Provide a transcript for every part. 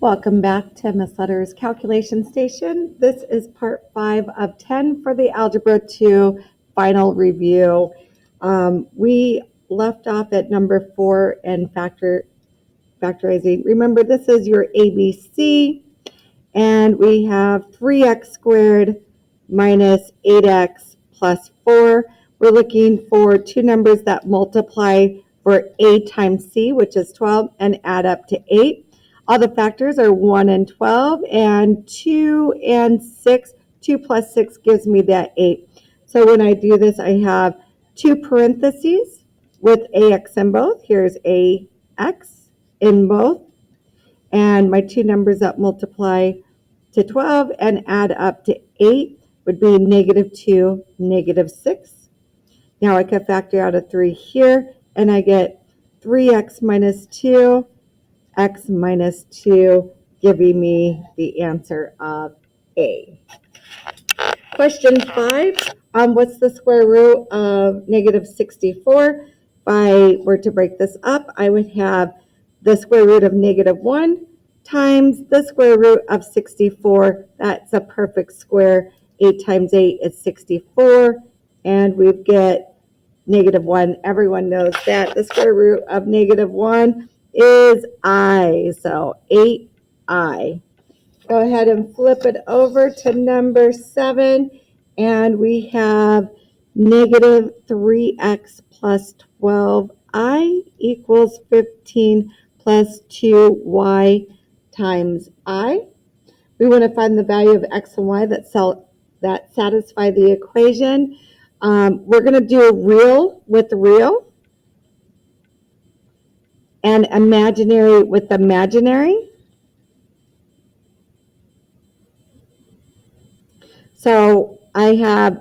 Welcome back to Miss Lutter's Calculation Station. This is part 5 of 10 for the Algebra 2 final review. We left off at number 4 and factorizing. Remember, this is your ABC, and we have 3x squared minus 8x plus 4. We're looking for two numbers that multiply for a times c, which is 12, and add up to 8. All the factors are 1 and 12, and 2 and 6. 2 plus 6 gives me that 8. So when I do this, I have two parentheses with ax in both. Here's ax in both. And my two numbers that multiply to 12 and add up to 8 would be -2, -6. Now I can factor out a 3 here, and I get 3x minus 2, x minus 2, giving me the answer of A. Question 5, what's the square root of -64? If I were to break this up, I would have the square root of -1 times the square root of 64. That's a perfect square. 8 times 8 is 64, and we get -1. Everyone knows that the square root of -1 is I, so 8I. Go ahead and flip it over to number 7, and we have -3x plus 12I equals 15 plus 2y times I. We want to find the value of x and y that satisfy the equation. We're going to do real with real and imaginary with imaginary. So I have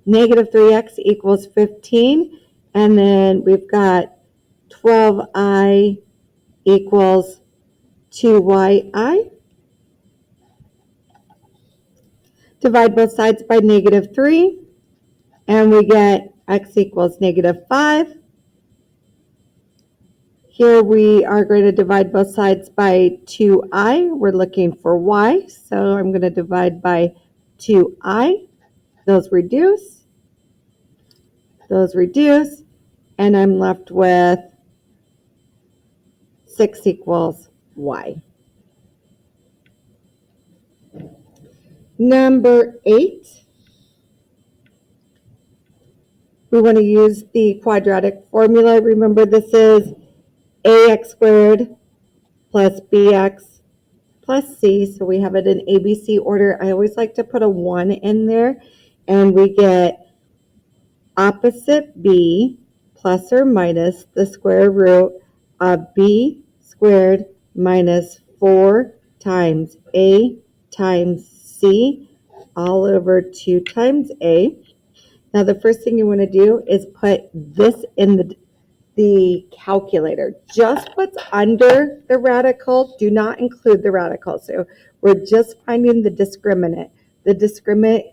-3x equals 15, and then we've got 12i equals 2yi. Divide both sides by -3, and we get x equals -5. Here we are going to divide both sides by 2i. We're looking for y, so I'm going to divide by 2i. Those reduce, and I'm left with 6 equals y. Number 8, we want to use the quadratic formula. Remember, this is ax squared plus bx plus c, so we have it in ABC order. I always like to put a 1 in there, and we get opposite b plus or minus the square root of b squared minus 4 times a times c all over 2 times a. Now the first thing you want to do is put this in the calculator. Just what's under the radical, do not include the radical. So we're just finding the discriminant. The discriminant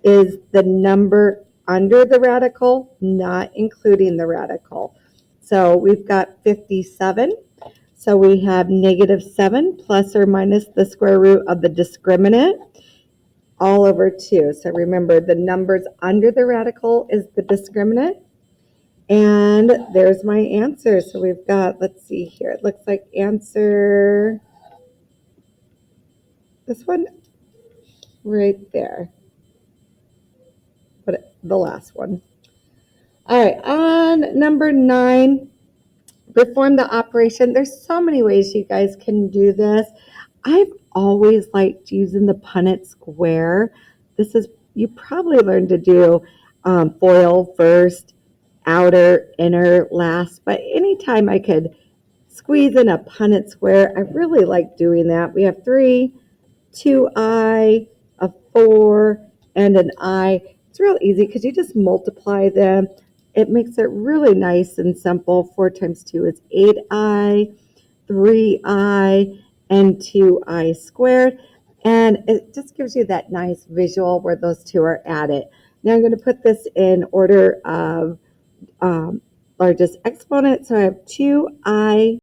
is the number under the radical, not including the radical. So we've got 57. So we have -7 plus or minus the square root of the discriminant all over 2. So remember, the numbers under the radical is the discriminant. And there's my answer. So we've got, let's see here, it looks like answer, this one right there, but the last one. All right, on number 9, perform the operation. There's so many ways you guys can do this. I've always liked using the Punnett square. This is, you probably learned to do FOIL first, outer, inner, last, but anytime I could squeeze in a Punnett square, I really like doing that. We have 3, 2i, a 4, and an I. It's real easy because you just multiply them. It makes it really nice and simple. 4 times 2 is 8i, 3i, and 2i squared. And it just gives you that nice visual where those two are added. Now I'm going to put this in order of largest exponent. So I have 2i